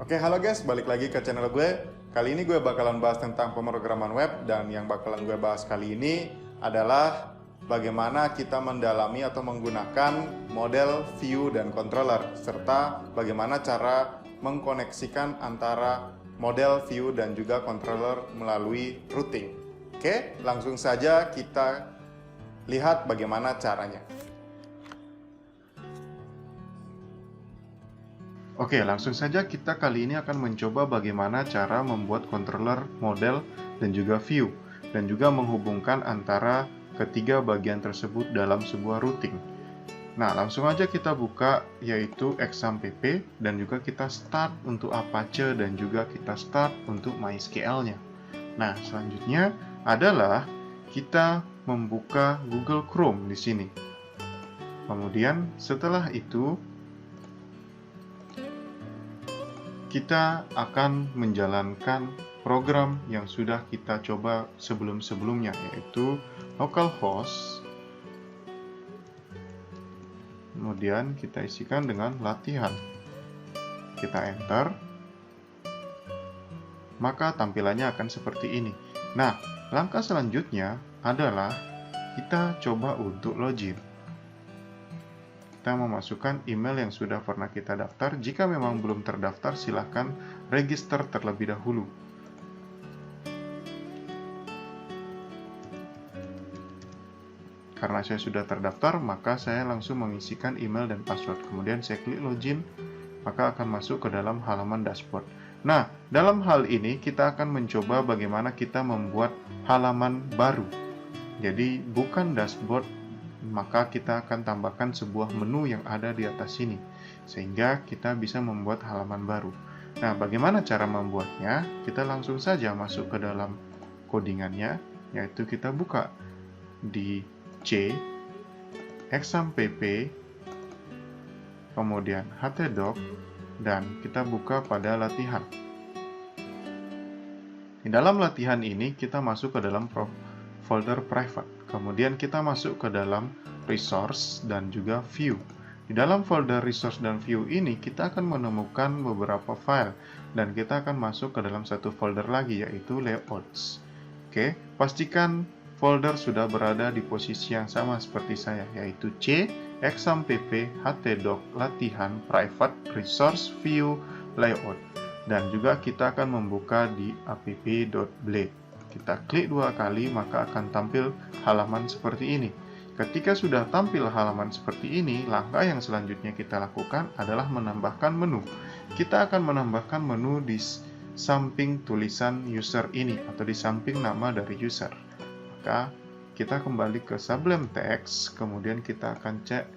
Oke, halo guys, balik lagi ke channel gue. Kali ini gue bakalan bahas tentang pemrograman web, dan yang bakalan gue bahas kali ini adalah bagaimana kita mendalami atau menggunakan model view dan controller, serta bagaimana cara mengkoneksikan antara model view dan juga controller melalui routing. Oke, langsung saja kita lihat bagaimana caranya. Oke, langsung saja kita kali ini akan mencoba bagaimana cara membuat controller, model, dan juga view, dan juga menghubungkan antara ketiga bagian tersebut dalam sebuah routing. Nah, langsung aja kita buka yaitu exampp, dan juga kita start untuk Apache dan juga kita start untuk MySQL-nya. Nah, selanjutnya adalah kita membuka Google Chrome di sini. Kemudian setelah itu kita akan menjalankan program yang sudah kita coba sebelum-sebelumnya, yaitu localhost. Kemudian kita isikan dengan latihan. Kita enter. Maka tampilannya akan seperti ini. Nah, langkah selanjutnya adalah kita coba untuk login. Kita memasukkan email yang sudah pernah kita daftar. Jika memang belum terdaftar, silahkan register terlebih dahulu. Karena saya sudah terdaftar, maka saya langsung mengisikan email dan password. Kemudian saya klik login, maka akan masuk ke dalam halaman dashboard. Nah, dalam hal ini kita akan mencoba bagaimana kita membuat halaman baru. Jadi bukan dashboard, maka kita akan tambahkan sebuah menu yang ada di atas sini, sehingga kita bisa membuat halaman baru. Nah, bagaimana cara membuatnya? Kita langsung saja masuk ke dalam codingannya, yaitu kita buka di C, exampp, kemudian htdoc, dan kita buka pada latihan. Di dalam latihan ini, kita masuk ke dalam folder private. Kemudian kita masuk ke dalam resource dan juga view. Di dalam folder resource dan view ini kita akan menemukan beberapa file, dan kita akan masuk ke dalam satu folder lagi, yaitu layouts. Oke, pastikan folder sudah berada di posisi yang sama seperti saya, yaitu C, exampp, htdoc, latihan, private, resource, view, layout. Dan juga kita akan membuka di app.blade. Kita klik dua kali, maka akan tampil halaman seperti ini. Ketika sudah tampil halaman seperti ini, langkah yang selanjutnya kita lakukan adalah menambahkan menu. Kita akan menambahkan menu di samping tulisan user ini, atau di samping nama dari user. Maka kita kembali ke Sublime Text, kemudian kita akan cek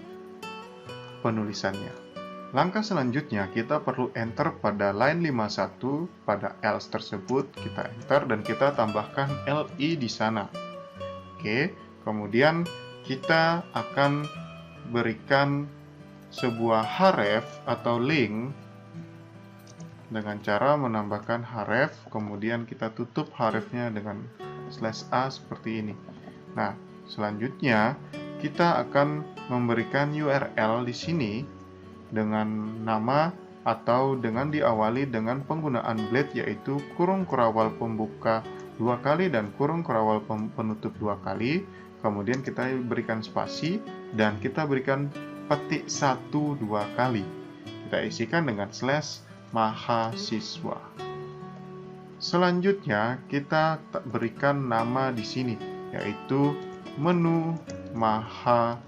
penulisannya. Langkah selanjutnya, kita perlu enter pada line 51, pada else tersebut, kita enter dan kita tambahkan li di sana. Oke, kemudian kita akan berikan sebuah href atau link dengan cara menambahkan href, kemudian kita tutup hrefnya dengan /a seperti ini. Nah, selanjutnya kita akan memberikan URL di sini dengan nama atau dengan diawali dengan penggunaan blade, yaitu kurung kurawal pembuka 2 kali dan kurung kurawal penutup 2 kali. Kemudian kita berikan spasi dan kita berikan petik 1 2 kali. Kita isikan dengan /mahasiswa. Selanjutnya kita berikan nama di sini, yaitu menu mahasiswa.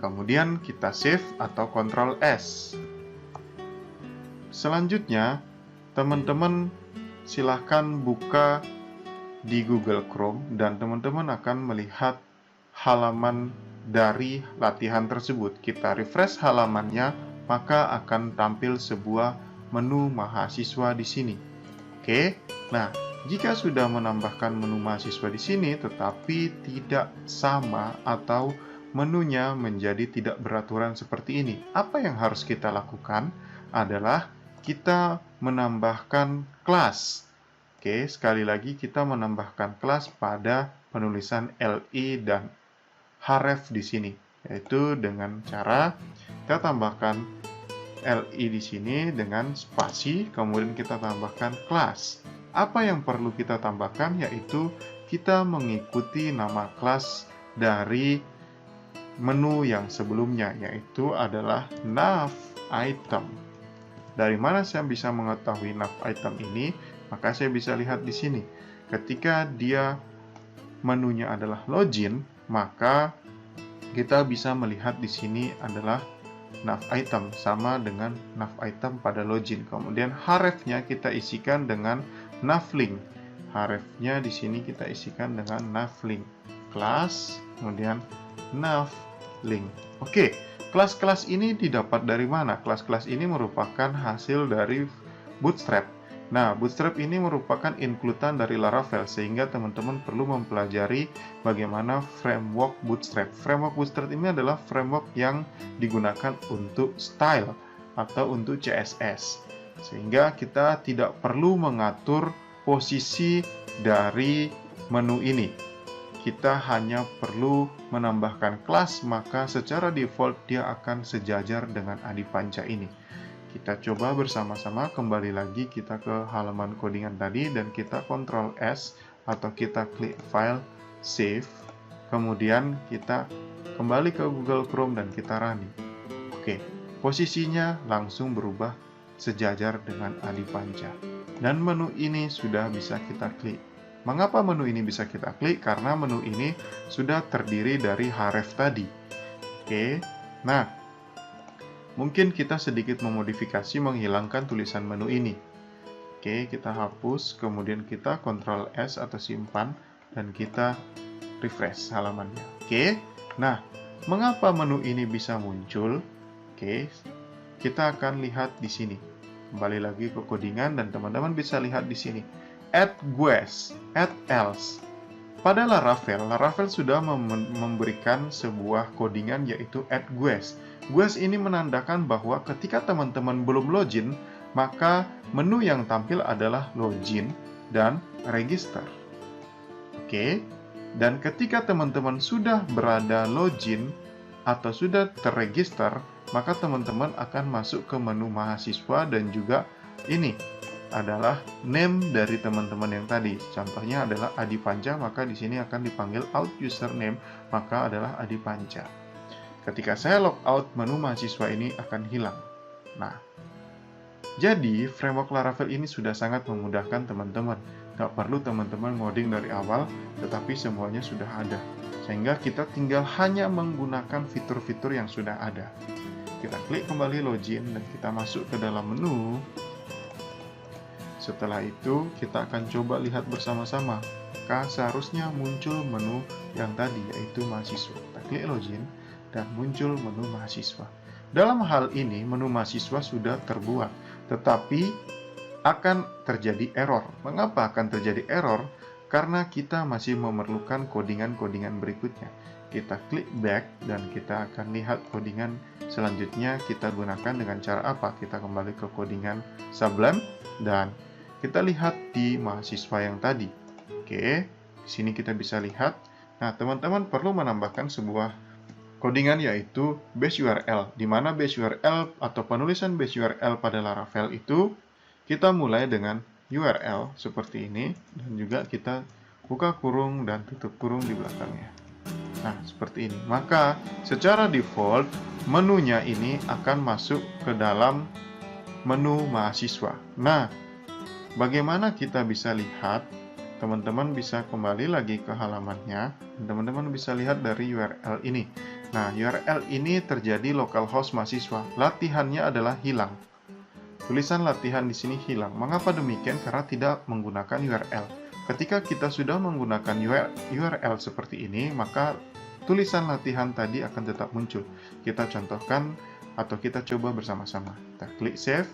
Kemudian kita save atau Ctrl S. Selanjutnya, teman-teman silahkan buka di Google Chrome dan teman-teman akan melihat halaman dari latihan tersebut. Kita refresh halamannya, maka akan tampil sebuah menu mahasiswa di sini. Oke. Nah, jika sudah menambahkan menu mahasiswa di sini tetapi tidak sama atau menunya menjadi tidak beraturan seperti ini, apa yang harus kita lakukan adalah kita menambahkan kelas. Oke, sekali lagi kita menambahkan kelas pada penulisan li dan href di sini, yaitu dengan cara kita tambahkan li di sini dengan spasi, kemudian kita tambahkan kelas. Apa yang perlu kita tambahkan yaitu kita mengikuti nama kelas dari menu yang sebelumnya, yaitu adalah nav item. Dari mana saya bisa mengetahui nav item ini? Maka saya bisa lihat di sini. Ketika dia menunya adalah login, maka kita bisa melihat di sini adalah nav item sama dengan nav item pada login. Kemudian href-nya kita isikan dengan navlink. Href-nya di sini kita isikan dengan navlink. Class, kemudian navlink. Oke, kelas-kelas ini didapat dari mana? Kelas-kelas ini merupakan hasil dari Bootstrap. Nah, Bootstrap ini merupakan include-an dari Laravel, sehingga teman-teman perlu mempelajari bagaimana framework Bootstrap. Framework Bootstrap ini adalah framework yang digunakan untuk style atau untuk CSS. Sehingga kita tidak perlu mengatur posisi dari menu ini. Kita hanya perlu menambahkan kelas, maka secara default dia akan sejajar dengan Adipanca ini. Kita coba bersama-sama, kembali lagi kita ke halaman codingan tadi dan kita Ctrl S atau kita klik file, save, kemudian kita kembali ke Google Chrome dan kita running. Oke, posisinya langsung berubah sejajar dengan Adipanca. Dan menu ini sudah bisa kita klik. Mengapa menu ini bisa kita klik? Karena menu ini sudah terdiri dari href tadi. Oke, nah, mungkin kita sedikit memodifikasi menghilangkan tulisan menu ini. Oke, kita hapus, kemudian kita Ctrl S atau simpan, dan kita refresh halamannya. Oke, nah, mengapa menu ini bisa muncul? Oke, kita akan lihat di sini. Kembali lagi ke codingan dan teman-teman bisa lihat di sini. Add guest, add else. Pada Laravel sudah memberikan sebuah codingan yaitu add guest. Guest ini menandakan bahwa ketika teman-teman belum login, maka menu yang tampil adalah login dan register. Oke, dan ketika teman-teman sudah berada login atau sudah terregister, maka teman-teman akan masuk ke menu mahasiswa dan juga ini adalah name dari teman-teman yang tadi. Contohnya adalah Adipanca, maka di sini akan dipanggil out username, maka adalah Adipanca. Ketika saya logout, menu mahasiswa ini akan hilang. Nah, jadi framework Laravel ini sudah sangat memudahkan teman-teman. Nggak perlu teman-teman ngoding dari awal, tetapi semuanya sudah ada. Sehingga kita tinggal hanya menggunakan fitur-fitur yang sudah ada. Kita klik kembali login dan kita masuk ke dalam menu. Setelah itu, kita akan coba lihat bersama-sama. Maka seharusnya muncul menu yang tadi, yaitu mahasiswa. Kita klik login dan muncul menu mahasiswa. Dalam hal ini, menu mahasiswa sudah terbuat, tetapi akan terjadi error. Mengapa akan terjadi error? Karena kita masih memerlukan codingan-codingan berikutnya. Kita klik back dan kita akan lihat codingan selanjutnya kita gunakan dengan cara apa. Kita kembali ke codingan Sublime dan kita lihat di mahasiswa yang tadi. Oke, di sini kita bisa lihat. Nah, teman-teman perlu menambahkan sebuah codingan yaitu base URL, di mana base URL atau penulisan base URL pada Laravel itu kita mulai dengan URL seperti ini dan juga kita buka kurung dan tutup kurung di belakangnya. Nah, seperti ini. Maka secara default menunya ini akan masuk ke dalam menu mahasiswa. Nah, bagaimana kita bisa lihat? Teman-teman bisa kembali lagi ke halamannya. Teman-teman bisa lihat dari URL ini. Nah, URL ini terjadi localhost mahasiswa. Latihannya adalah hilang. Tulisan latihan di sini hilang. Mengapa demikian? Karena tidak menggunakan URL. Ketika kita sudah menggunakan URL seperti ini, maka tulisan latihan tadi akan tetap muncul. Kita contohkan atau kita coba bersama-sama. Kita klik save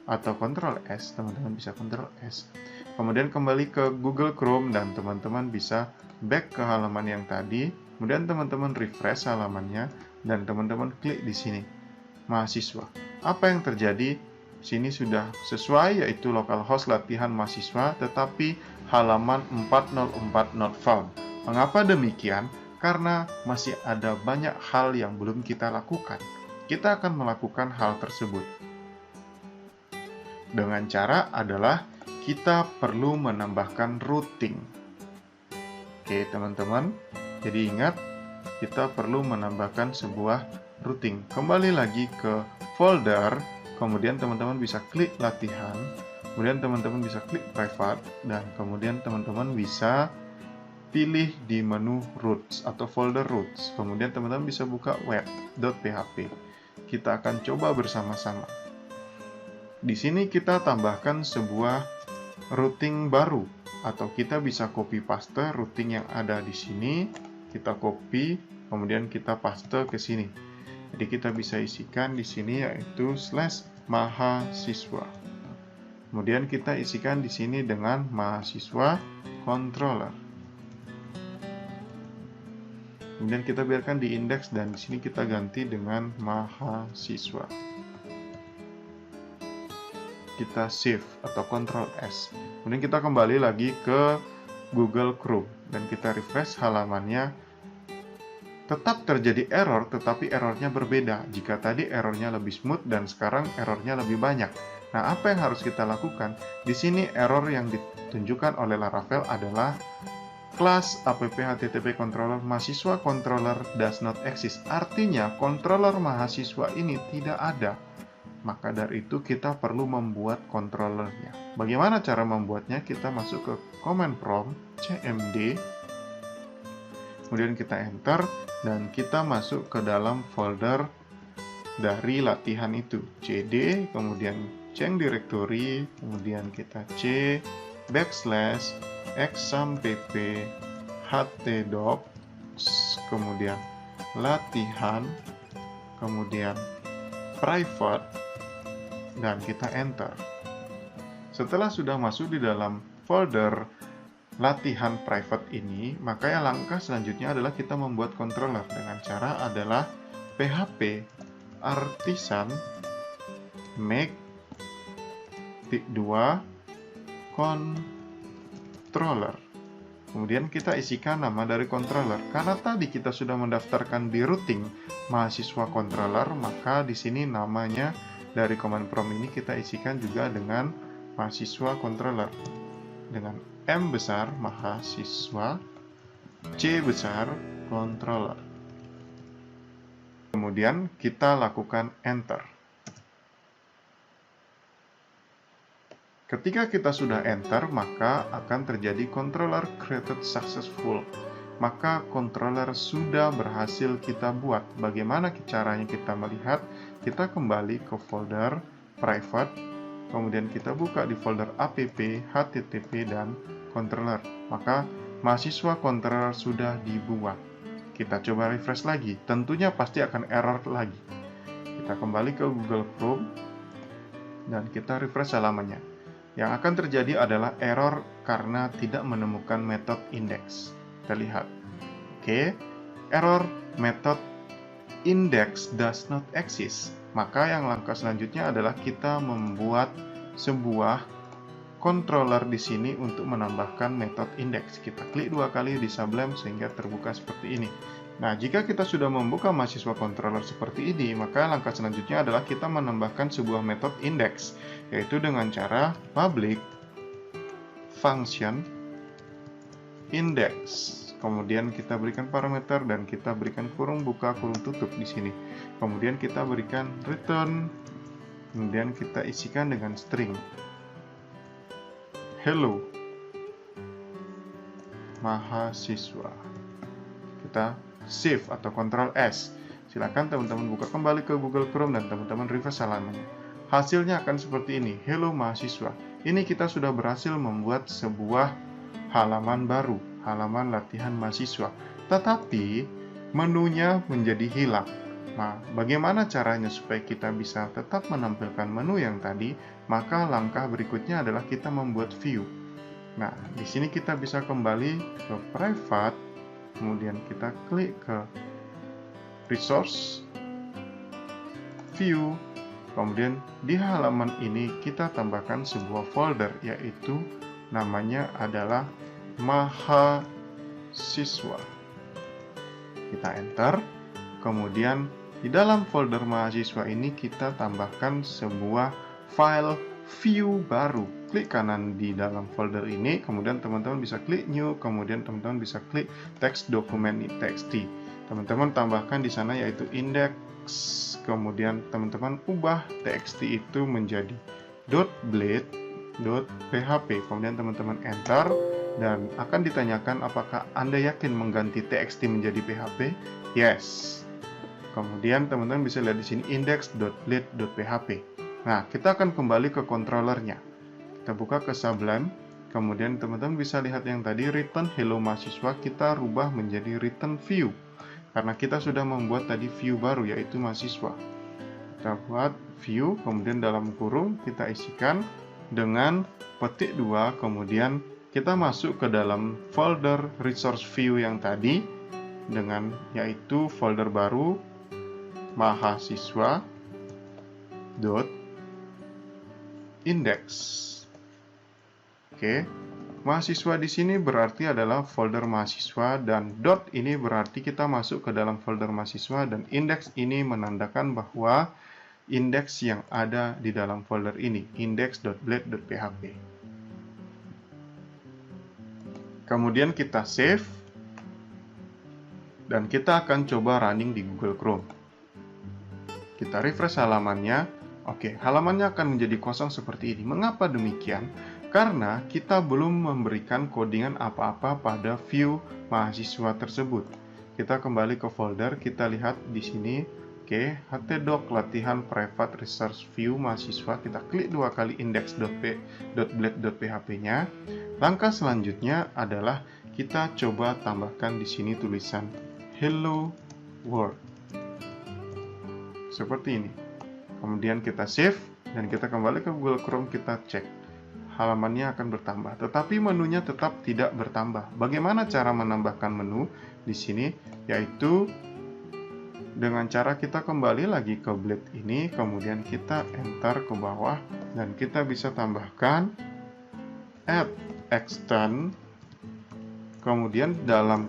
atau Ctrl S, teman-teman bisa Ctrl S. Kemudian kembali ke Google Chrome dan teman-teman bisa back ke halaman yang tadi. Kemudian teman-teman refresh halamannya dan teman-teman klik di sini. Mahasiswa. Apa yang terjadi? Sini sudah sesuai, yaitu localhost latihan mahasiswa, tetapi halaman 404 not found. Mengapa demikian? Karena masih ada banyak hal yang belum kita lakukan. Kita akan melakukan hal tersebut. Dengan cara adalah kita perlu menambahkan routing. Oke, teman-teman. Jadi ingat, kita perlu menambahkan sebuah routing. Kembali lagi ke folder, kemudian teman-teman bisa klik latihan, kemudian teman-teman bisa klik private, dan kemudian teman-teman bisa pilih di menu roots atau folder roots. Kemudian teman-teman bisa buka web.php. Kita akan coba bersama-sama. Di sini kita tambahkan sebuah routing baru, atau kita bisa copy paste routing yang ada di sini. Kita copy, kemudian kita paste ke sini. Jadi kita bisa isikan di sini yaitu /mahasiswa. Kemudian kita isikan di sini dengan mahasiswa controller. Kemudian kita biarkan di indeks dan di sini kita ganti dengan mahasiswa. Kita save atau Ctrl S. Kemudian kita kembali lagi ke Google Chrome dan kita refresh halamannya. Tetap terjadi error, tetapi errornya berbeda. Jika tadi errornya lebih smooth dan sekarang errornya lebih banyak. Nah, apa yang harus kita lakukan? Di sini error yang ditunjukkan oleh Laravel adalah kelas app http controller mahasiswa controller does not exist. Artinya controller mahasiswa ini tidak ada. Maka dari itu kita perlu membuat controllernya. Bagaimana cara membuatnya? Kita masuk ke command prompt cmd, kemudian kita enter dan kita masuk ke dalam folder dari latihan itu, cd, kemudian change directory, kemudian kita c /exampp htdocs, kemudian latihan, kemudian private, dan kita enter. Setelah sudah masuk di dalam folder latihan private ini, maka yang langkah selanjutnya adalah kita membuat controller dengan cara adalah php artisan make _2 controller. Kemudian kita isikan nama dari controller. Karena tadi kita sudah mendaftarkan di routing mahasiswa controller, maka di sini namanya dari command prompt ini kita isikan juga dengan mahasiswa controller. Dengan M besar mahasiswa, C besar controller. Kemudian kita lakukan enter. Ketika kita sudah enter, maka akan terjadi controller created successful. Maka controller sudah berhasil kita buat. Bagaimana caranya kita melihat? Kita kembali ke folder private, kemudian kita buka di folder app, http, dan controller. Maka mahasiswa controller sudah dibuat. Kita coba refresh lagi. Tentunya pasti akan error lagi. Kita kembali ke Google Chrome dan kita refresh halamannya. Yang akan terjadi adalah error karena tidak menemukan metode index. Kita lihat. Oke, error method index does not exist. Maka yang langkah selanjutnya adalah kita membuat sebuah controller di sini untuk menambahkan metode index. Kita klik 2 kali di Sublime sehingga terbuka seperti ini. Nah, jika kita sudah membuka mahasiswa controller seperti ini, maka langkah selanjutnya adalah kita menambahkan sebuah metode index, yaitu dengan cara public function index. Kemudian kita berikan parameter dan kita berikan kurung buka, kurung tutup di sini. Kemudian kita berikan return, kemudian kita isikan dengan string hello mahasiswa. Kita save atau Ctrl S. Silakan teman-teman buka kembali ke Google Chrome dan teman-teman refresh halamannya. Hasilnya akan seperti ini, hello mahasiswa. Ini kita sudah berhasil membuat sebuah halaman baru, halaman latihan mahasiswa. Tetapi menunya menjadi hilang. Nah, bagaimana caranya supaya kita bisa tetap menampilkan menu yang tadi? Maka langkah berikutnya adalah kita membuat view. Nah, di sini kita bisa kembali ke private, kemudian kita klik ke resource, view, kemudian di halaman ini kita tambahkan sebuah folder, yaitu namanya adalah mahasiswa. Kita enter, kemudian di dalam folder mahasiswa ini kita tambahkan sebuah file view baru. Klik kanan di dalam folder ini, kemudian teman-teman bisa klik new, kemudian teman-teman bisa klik text document txt. Teman-teman tambahkan di sana yaitu index, kemudian teman-teman ubah txt itu menjadi .blade.php, kemudian teman-teman enter dan akan ditanyakan apakah Anda yakin mengganti txt menjadi PHP? Yes. Kemudian teman-teman bisa lihat di sini index.blade.php. Nah, kita akan kembali ke controllernya. Kita buka ke Sublime, kemudian teman-teman bisa lihat yang tadi return hello mahasiswa, kita rubah menjadi return view. Karena kita sudah membuat tadi view baru, yaitu mahasiswa. Kita buat view, kemudian dalam kurung kita isikan dengan petik 2, kemudian kita masuk ke dalam folder resource view yang tadi, dengan yaitu folder baru mahasiswa.index. Oke, mahasiswa di sini berarti adalah folder mahasiswa dan dot ini berarti kita masuk ke dalam folder mahasiswa dan index ini menandakan bahwa indeks yang ada di dalam folder ini, index.blade.php. Kemudian kita save dan kita akan coba running di Google Chrome. Kita refresh halamannya. Oke, halamannya akan menjadi kosong seperti ini. Mengapa demikian? Karena kita belum memberikan codingan apa-apa pada view mahasiswa tersebut. Kita kembali ke folder, kita lihat di sini. Oke, htdoc latihan private resource view mahasiswa. Kita klik 2 kali index.blade.php-nya. Langkah selanjutnya adalah kita coba tambahkan di sini tulisan hello world. Seperti ini. Kemudian kita save dan kita kembali ke Google Chrome, kita cek. Halamannya akan bertambah, tetapi menunya tetap tidak bertambah. Bagaimana cara menambahkan menu di sini? Yaitu dengan cara kita kembali lagi ke Blade ini, kemudian kita enter ke bawah dan kita bisa tambahkan add extend. Kemudian dalam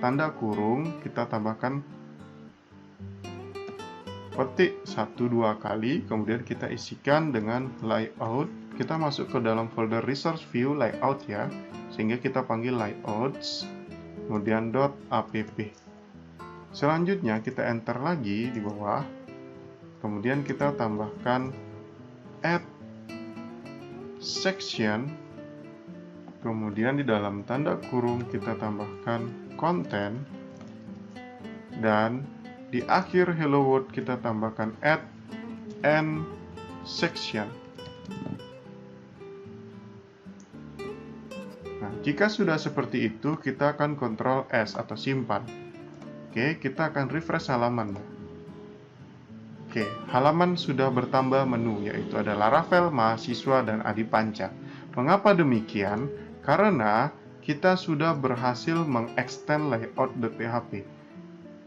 tanda kurung kita tambahkan petik 1-2 kali, kemudian kita isikan dengan layout. Kita masuk ke dalam folder resource view layout ya, sehingga kita panggil layouts, kemudian .app. Selanjutnya kita enter lagi di bawah, kemudian kita tambahkan add section, kemudian di dalam tanda kurung kita tambahkan content, dan di akhir hello world kita tambahkan add end section. Nah, jika sudah seperti itu, kita akan Ctrl S atau simpan. Oke, kita akan refresh halaman. Oke, halaman sudah bertambah menu, yaitu ada Laravel, mahasiswa, dan Adi Panca. Mengapa demikian? Karena kita sudah berhasil mengextend layout.php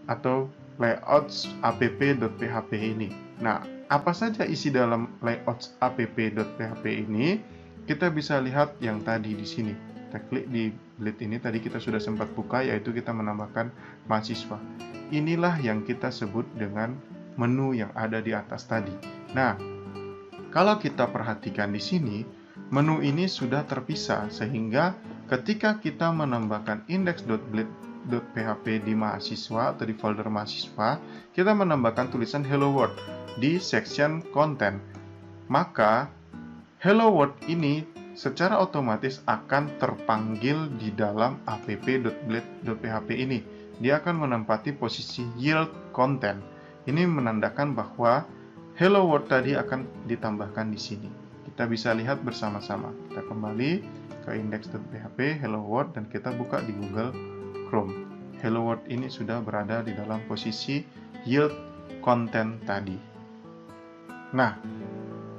atau layouts app.php ini. Nah, apa saja isi dalam layouts app.php ini? Kita bisa lihat yang tadi di sini. Kita klik di Blade ini, tadi kita sudah sempat buka, yaitu kita menambahkan mahasiswa. Inilah yang kita sebut dengan menu yang ada di atas tadi. Nah, kalau kita perhatikan di sini, menu ini sudah terpisah, sehingga ketika kita menambahkan index.blade.php di mahasiswa atau di folder mahasiswa, kita menambahkan tulisan hello world di section content. Maka hello world ini secara otomatis akan terpanggil di dalam app.blade.php ini. Dia akan menempati posisi yield content. Ini menandakan bahwa hello world tadi akan ditambahkan di sini. Kita bisa lihat bersama-sama. Kita kembali ke index.php hello world dan kita buka di Google Chrome. Hello world ini sudah berada di dalam posisi yield content tadi. Nah,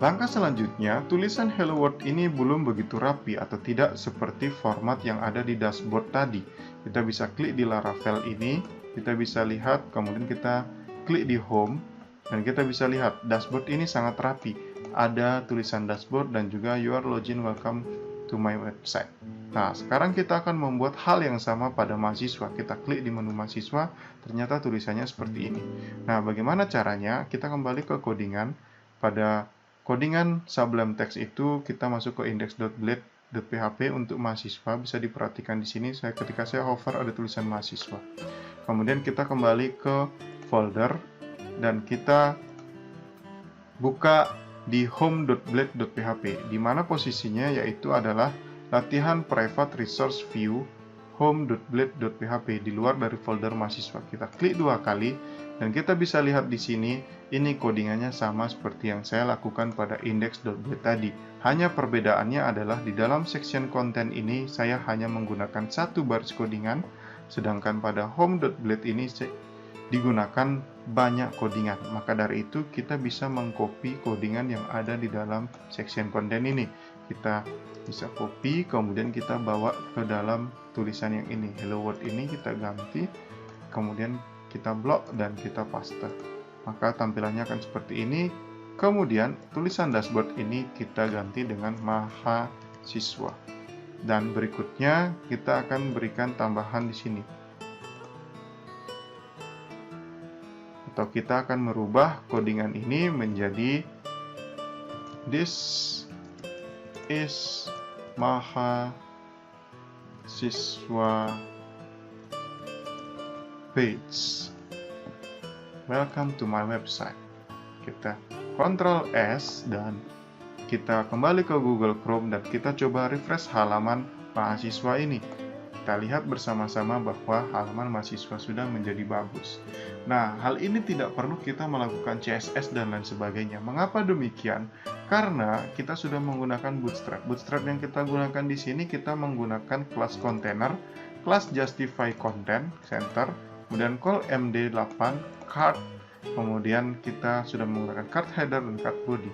langkah selanjutnya, tulisan hello world ini belum begitu rapi atau tidak seperti format yang ada di dashboard tadi. Kita bisa klik di Laravel ini, kita bisa lihat, kemudian kita klik di home, dan kita bisa lihat dashboard ini sangat rapi. Ada tulisan dashboard dan juga you are login, welcome to my website. Nah, sekarang kita akan membuat hal yang sama pada mahasiswa. Kita klik di menu mahasiswa, ternyata tulisannya seperti ini. Nah, bagaimana caranya? Kita kembali ke codingan pada codingan Sublime Text itu kita masuk ke index.blade.php untuk mahasiswa. Bisa diperhatikan di sini ketika saya hover ada tulisan mahasiswa. Kemudian kita kembali ke folder dan kita buka di home.blade.php, di mana posisinya yaitu adalah latihan private resource view home.blade.php di luar dari folder mahasiswa. Kita klik 2 kali dan kita bisa lihat di sini ini codingannya sama seperti yang saya lakukan pada index.blade tadi. Hanya perbedaannya adalah di dalam section konten ini saya hanya menggunakan satu baris codingan, sedangkan pada home.blade ini digunakan banyak codingan. Maka dari itu kita bisa mengcopy codingan yang ada di dalam section konten ini. Kita bisa copy, kemudian kita bawa ke dalam tulisan yang ini. Hello World ini kita ganti, kemudian kita blok dan kita paste. Maka tampilannya akan seperti ini. Kemudian tulisan dashboard ini kita ganti dengan mahasiswa. Dan berikutnya kita akan berikan tambahan di sini. Atau kita akan merubah codingan ini menjadi this is mahasiswa page. Welcome to my website. Kita Ctrl S dan kita kembali ke Google Chrome dan kita coba refresh halaman mahasiswa ini. Kita lihat bersama-sama bahwa halaman mahasiswa sudah menjadi bagus. Nah, hal ini tidak perlu kita melakukan CSS dan lain sebagainya. Mengapa demikian? Karena kita sudah menggunakan Bootstrap. Bootstrap yang kita gunakan di sini kita menggunakan kelas container, kelas justify content center, kemudian call md8 card, kemudian kita sudah menggunakan card header dan card body.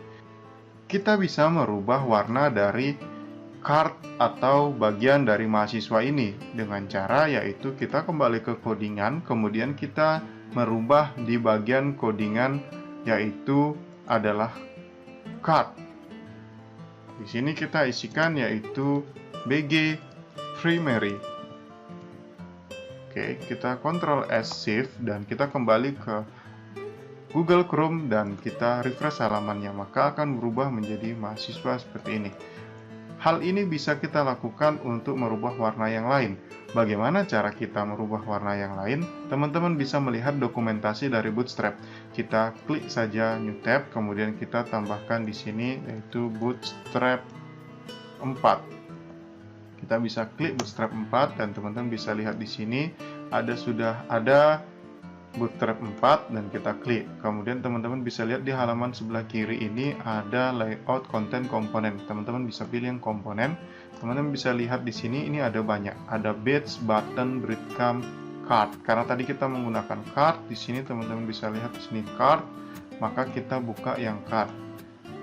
Kita bisa merubah warna dari card atau bagian dari mahasiswa ini dengan cara yaitu kita kembali ke codingan, kemudian kita merubah di bagian codingan yaitu adalah card. Di sini kita isikan yaitu BG primary. Oke, kita Ctrl S Shift dan kita kembali ke Google Chrome dan kita refresh halamannya, maka akan berubah menjadi mahasiswa seperti ini. Hal ini bisa kita lakukan untuk merubah warna yang lain. Bagaimana cara kita merubah warna yang lain? Teman-teman bisa melihat dokumentasi dari Bootstrap. Kita klik saja New Tab, kemudian kita tambahkan di sini yaitu Bootstrap 4. Kita bisa klik Bootstrap 4 dan teman-teman bisa lihat di sini sudah ada Bootstrap 4 dan kita klik. Kemudian teman-teman bisa lihat di halaman sebelah kiri ini ada layout konten komponen. Teman-teman bisa pilih yang komponen. Teman-teman bisa lihat di sini ini ada banyak. Ada badge, button, breadcrumb, card. Karena tadi kita menggunakan card, di sini teman-teman bisa lihat di sini card, maka kita buka yang card.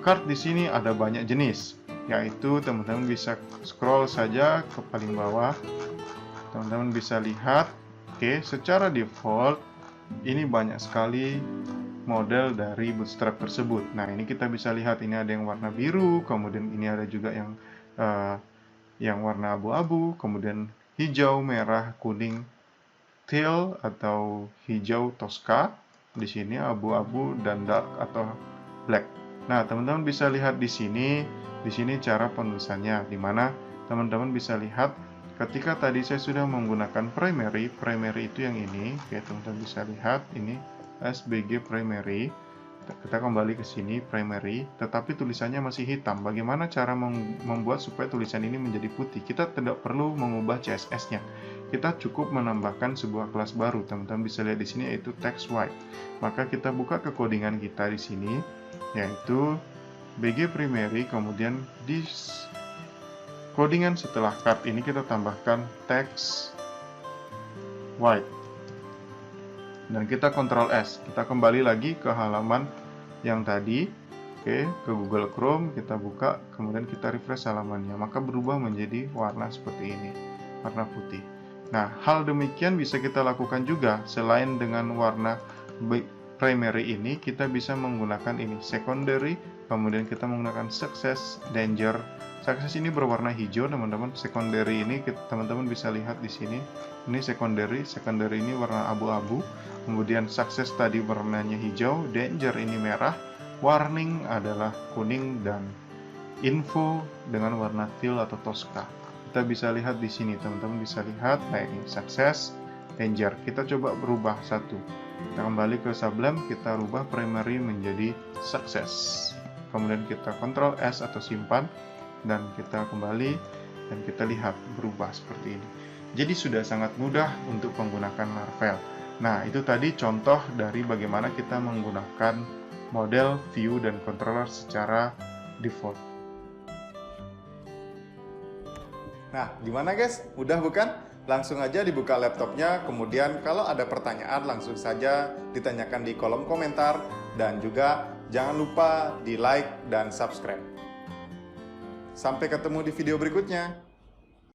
Card di sini ada banyak jenis, yaitu teman-teman bisa scroll saja ke paling bawah. Teman-teman bisa lihat, oke, secara default ini banyak sekali model dari Bootstrap tersebut. Nah, ini kita bisa lihat ini ada yang warna biru, kemudian ini ada juga yang warna abu-abu, kemudian hijau, merah, kuning, teal atau hijau Tosca. Di sini abu-abu dan dark atau black. Nah, teman-teman bisa lihat di sini cara penulisannya, di mana teman-teman bisa lihat ketika tadi saya sudah menggunakan primary itu yang ini, oke, teman-teman bisa lihat ini SBG primary. Kita kembali ke sini primary, tetapi tulisannya masih hitam. Bagaimana cara membuat supaya tulisan ini menjadi putih? Kita tidak perlu mengubah CSS-nya. Kita cukup menambahkan sebuah kelas baru. Teman-teman bisa lihat di sini yaitu text white. Maka kita buka ke codingan kita di sini yaitu BG primary, kemudian di codingan setelah card ini kita tambahkan text white dan kita Ctrl S. Kita kembali lagi ke halaman yang tadi, oke, ke Google Chrome, kita buka, kemudian kita refresh halamannya, maka berubah menjadi warna seperti ini, warna putih. Nah, hal demikian bisa kita lakukan juga. Selain dengan warna primary ini, kita bisa menggunakan ini secondary, kemudian kita menggunakan success, danger. Success ini berwarna hijau, teman-teman. Secondary ini teman-teman bisa lihat di sini. Ini secondary ini warna abu-abu. Kemudian success tadi warnanya hijau, danger ini merah. warning adalah kuning, dan info dengan warna teal atau Tosca. Kita bisa lihat di sini, teman-teman bisa lihat, nah ini success, danger. Kita coba berubah satu. Kita kembali ke Sublime, kita rubah primary menjadi success. Kemudian kita Ctrl S atau simpan, dan kita kembali, dan kita lihat berubah seperti ini. Jadi sudah sangat mudah untuk menggunakan Laravel. Nah, itu tadi contoh dari bagaimana kita menggunakan model, view, dan controller secara default. Nah, gimana guys? Mudah bukan? Langsung aja dibuka laptopnya, kemudian kalau ada pertanyaan langsung saja ditanyakan di kolom komentar, dan juga jangan lupa di like dan subscribe. Sampai ketemu di video berikutnya.